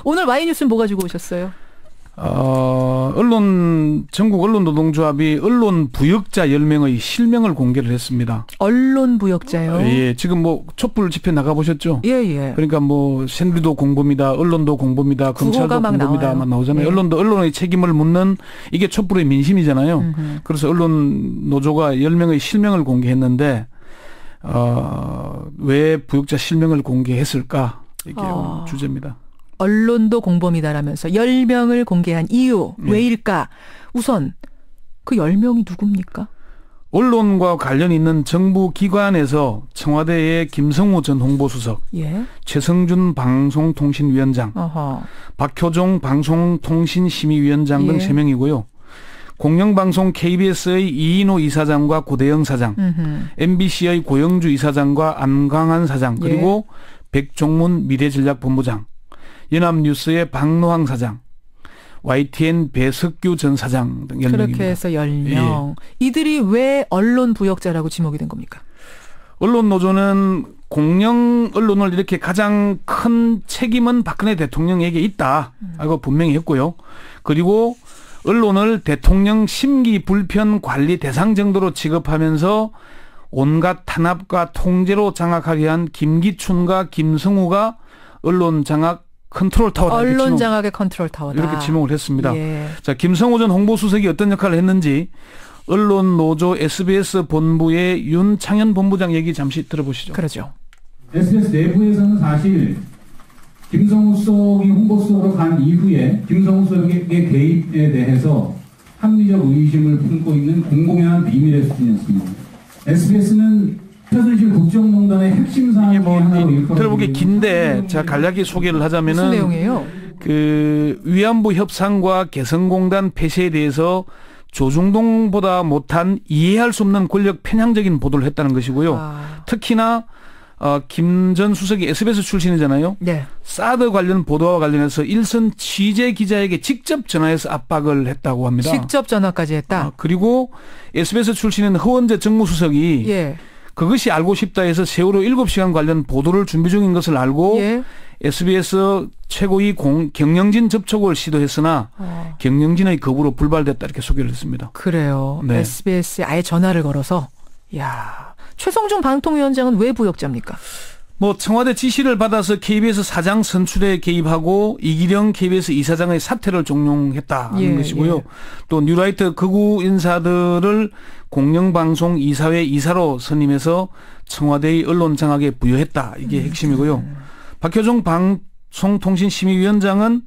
오늘 와이뉴스는 뭐 가지고 오셨어요? 전국 언론노동조합이 언론 부역자 10명의 실명을 공개를 했습니다. 언론 부역자요? 예, 지금 뭐 촛불 집회 나가보셨죠? 예, 예. 그러니까 뭐 새누리도 공범이다, 언론도 공범이다, 검찰도 공범이다만 나오잖아요. 예. 언론의 책임을 묻는 이게 촛불의 민심이잖아요. 그래서 언론 노조가 10명의 실명을 공개했는데 왜 부역자 실명을 공개했을까? 이게 오늘 주제입니다. 언론도 공범이다라면서 10명을 공개한 이유 왜일까? 우선 그 10명이 누굽니까? 언론과 관련 있는 정부 기관에서 청와대의 김성우 전 홍보수석, 예. 최성준 방송통신위원장, 박효종 방송통신심의위원장 등 3명이고요. 공영방송 KBS의 이인호 이사장과 고대영 사장, MBC의 고영주 이사장과 안광한 사장, 그리고 백종문 미래전략본부장, 연합뉴스의 박노항 사장, YTN 배석규 전 사장 등 10명입니다. 그렇게 해서 10명. 예. 이들이 왜 언론 부역자라고 지목이 된 겁니까? 언론 노조는 공영 언론을 이렇게 가장 큰 책임은 박근혜 대통령에게 있다 하고 분명히 했고요. 그리고 언론을 대통령 심기 불편 관리 대상 정도로 취급하면서 온갖 탄압과 통제로 장악하게 한 김기춘과 김성우가 언론 장악 컨트롤 타워다. 언론 장악의 컨트롤 타워다. 이렇게 지목을 했습니다. 예. 자, 김성우 전 홍보수석이 어떤 역할을 했는지 언론 노조 SBS 본부의 윤창현 본부장 얘기 잠시 들어보시죠. 그러죠. SBS 내부에서는 사실 김성우 수석이 홍보수석으로 간 이후에 김성우 수석의 개입에 대해서 합리적 의심을 품고 있는 공공연한 비밀의 수준이었습니다. SBS는 최순실 국정농단의 핵심 사항이 하나로 들어보기 긴데 자 간략히 소개를 하자면은 무슨 내용이에요? 그 위안부 협상과 개성공단 폐쇄에 대해서 조중동보다 못한 이해할 수 없는 권력 편향적인 보도를 했다는 것이고요. 특히나 김 전 수석이 SBS 출신이잖아요. 네. 사드 관련 보도와 관련해서 일선 취재 기자에게 직접 전화해서 압박을 했다고 합니다. 직접 전화까지 했다. 그리고 SBS 출신인 허원재 정무수석이 그것이 알고 싶다 해서 세월호 7시간 관련 보도를 준비 중인 것을 알고 SBS 최고위 경영진 접촉을 시도했으나 경영진의 거부로 불발됐다 이렇게 소개를 했습니다. 그래요. 네. SBS에 아예 전화를 걸어서. 야, 최성중 방통위원장은 왜 부역자입니까? 뭐 청와대 지시를 받아서 KBS 사장 선출에 개입하고 이기령 KBS 이사장의 사퇴를 종용했다는 것이고요. 또 뉴라이트 극우 인사들을 공영방송 이사회 이사로 선임해서 청와대의 언론 장악에 부여했다. 이게 핵심이고요. 박효종 방송통신심의위원장은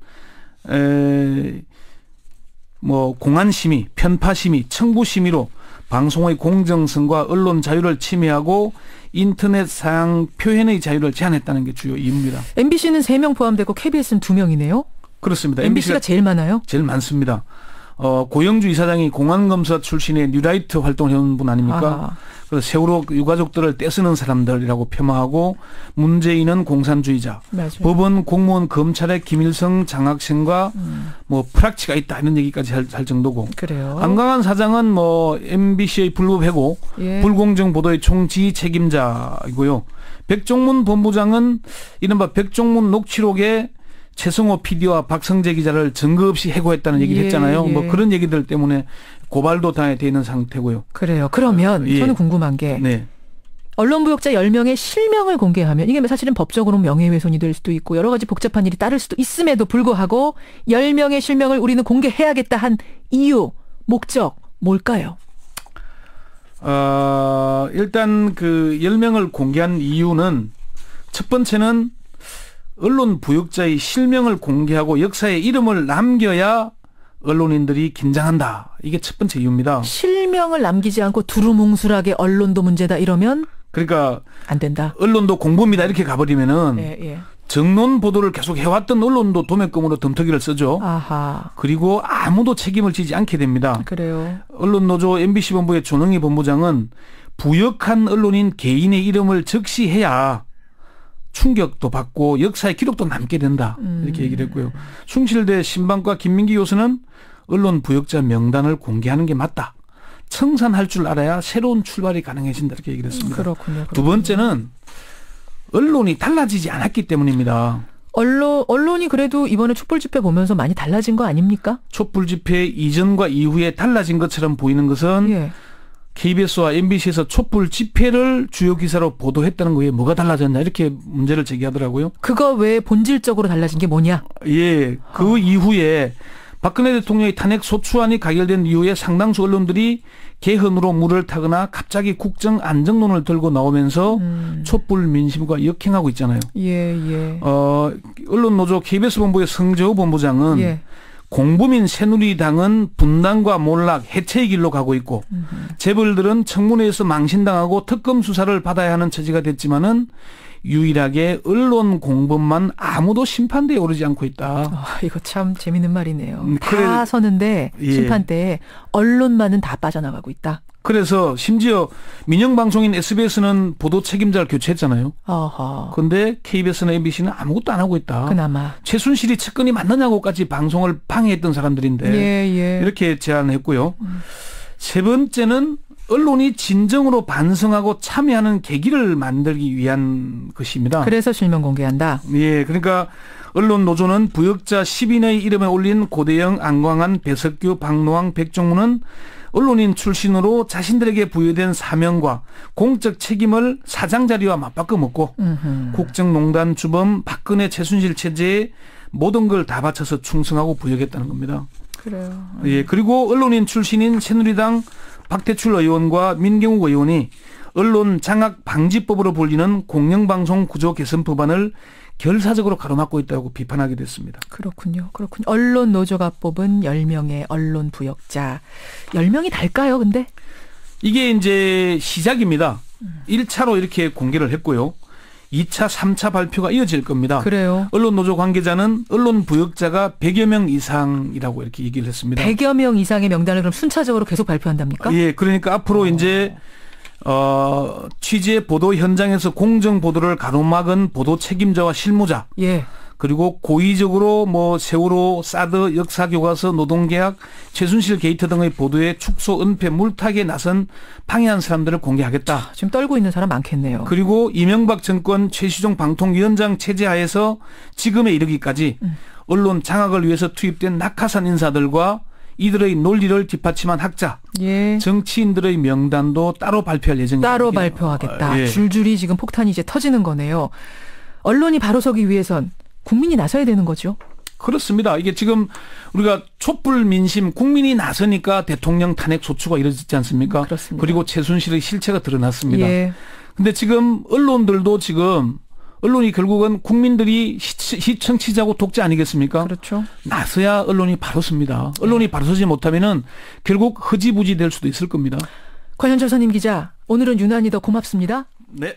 뭐 공안심의, 편파심의, 청구심의로 방송의 공정성과 언론 자유를 침해하고 인터넷 사양 표현의 자유를 제한했다는 게 주요 이유입니다. MBC는 3명 포함되고 KBS는 2명이네요? 그렇습니다. MBC가 제일 많아요? 제일 많습니다. 고영주 이사장이 공안검사 출신의 뉴라이트 활동을 해온 분 아닙니까? 그래서 세월호 유가족들을 떼쓰는 사람들이라고 폄하하고 문재인은 공산주의자, 맞아요. 법원, 공무원, 검찰의 김일성 장학생과 뭐 프락치가 있다 이런 얘기까지 할 정도고. 그래요. 안광한 사장은 뭐 MBC의 불법해고, 불공정 보도의 총지휘 책임자이고요. 백종문 본부장은 이른바 백종문 녹취록에 최승호 PD와 박성재 기자를 증거 없이 해고했다는 얘기를 했잖아요. 뭐 그런 얘기들 때문에 고발도 당해 있는 상태고요. 그래요. 그러면 저는 궁금한 게 언론 부역자 10명의 실명을 공개하면 이게 사실은 법적으로 명예훼손이 될 수도 있고 여러 가지 복잡한 일이 따를 수도 있음에도 불구하고 10명의 실명을 우리는 공개해야겠다 한 이유, 목적 뭘까요? 일단 그 10명을 공개한 이유는 첫 번째는 언론 부역자의 실명을 공개하고 역사에 이름을 남겨야 언론인들이 긴장한다. 이게 첫 번째 이유입니다. 실명을 남기지 않고 두루뭉술하게 언론도 문제다 이러면 그러니까 안 된다. 언론도 공범이다 이렇게 가버리면은 정론 보도를 계속 해왔던 언론도 도매금으로 덤터기를 쓰죠. 그리고 아무도 책임을 지지 않게 됩니다. 그래요. 언론노조 MBC 본부의 조능희 본부장은 부역한 언론인 개인의 이름을 적시해야 충격도 받고 역사의 기록도 남게 된다. 이렇게 얘기를 했고요. 숭실대 신방과 김민기 교수는 언론 부역자 명단을 공개하는 게 맞다. 청산할 줄 알아야 새로운 출발이 가능해진다. 이렇게 얘기를 했습니다. 그렇군요. 두 번째는 언론이 달라지지 않았기 때문입니다. 언론이 그래도 이번에 촛불 집회 보면서 많이 달라진 거 아닙니까? 촛불 집회 이전과 이후에 달라진 것처럼 보이는 것은 예. KBS와 MBC에서 촛불 집회를 주요 기사로 보도했다는 거에 뭐가 달라졌냐 이렇게 문제를 제기하더라고요. 그거 외에 본질적으로 달라진 게 뭐냐? 예, 그 이후에 박근혜 대통령의 탄핵 소추안이 가결된 이후에 상당수 언론들이 개헌으로 물을 타거나 갑자기 국정 안정론을 들고 나오면서 촛불 민심과 역행하고 있잖아요. 예, 예. 언론노조 KBS 본부의 성재호 본부장은 예. 공부민 새누리당은 분단과 몰락, 해체의 길로 가고 있고 재벌들은 청문회에서 망신당하고 특검 수사를 받아야 하는 처지가 됐지만은 유일하게 언론 공범만 아무도 심판대에 오르지 않고 있다. 이거 참 재밌는 말이네요. 다 서는데 예. 심판대에 언론만은 다 빠져나가고 있다. 그래서 심지어 민영방송인 SBS는 보도 책임자를 교체했잖아요. 그런데 KBS나 MBC는 아무것도 안 하고 있다. 그나마. 최순실이 측근이 맞느냐고까지 방송을 방해했던 사람들인데 예, 예. 이렇게 제안했고요. 세 번째는 언론이 진정으로 반성하고 참여하는 계기를 만들기 위한 것입니다. 그래서 실명 공개한다. 예, 그러니까 언론 노조는 부역자 10인의 이름에 올린 고대영, 안광한, 배석규, 박노왕, 백종문은 언론인 출신으로 자신들에게 부여된 사명과 공적 책임을 사장 자리와 맞바꿔 먹고 국정농단 주범 박근혜 최순실 체제에 모든 걸 다 바쳐서 충성하고 부역했다는 겁니다. 그래요. 예, 그리고 언론인 출신인 새누리당 박대출 의원과 민경욱 의원이 언론 장악 방지법으로 불리는 공영방송 구조 개선 법안을 결사적으로 가로막고 있다고 비판하게 됐습니다. 그렇군요. 언론 노조가 뽑은 10명의 언론 부역자. 10명이 달까요, 근데? 이게 이제 시작입니다. 1차로 이렇게 공개를 했고요. 2차, 3차 발표가 이어질 겁니다. 그래요. 언론 노조 관계자는 언론 부역자가 100여 명 이상이라고 이렇게 얘기를 했습니다. 100여 명 이상의 명단을 그럼 순차적으로 계속 발표한답니까? 예, 그러니까 앞으로 이제 취재 보도 현장에서 공정 보도를 가로막은 보도 책임자와 실무자. 예. 그리고 고의적으로 뭐 세월호, 사드, 역사교과서, 노동계약, 최순실 게이트 등의 보도에 축소, 은폐, 물타기에 나선 방해한 사람들을 공개하겠다. 지금 떨고 있는 사람 많겠네요. 그리고 이명박 정권 최시중 방통위원장 체제 하에서 지금에 이르기까지 언론 장악을 위해서 투입된 낙하산 인사들과 이들의 논리를 뒷받침한 학자, 예. 정치인들의 명단도 따로 발표할 예정입니다. 따로 발표하겠다. 예. 줄줄이 지금 폭탄이 이제 터지는 거네요. 언론이 바로 서기 위해선 국민이 나서야 되는 거죠. 그렇습니다. 이게 지금 우리가 촛불 민심 국민이 나서니까 대통령 탄핵 소추가 이루어지지 않습니까? 그렇습니다. 그리고 최순실의 실체가 드러났습니다. 예. 근데 지금 언론들도 지금 언론이 결국은 국민들이 시청치자고 독자 아니겠습니까? 그렇죠. 나서야 언론이 바로 섭니다. 언론이 바로 서지 못하면은 결국 흐지부지 될 수도 있을 겁니다. 권현철 선임 기자, 오늘은 유난히 더 고맙습니다. 네.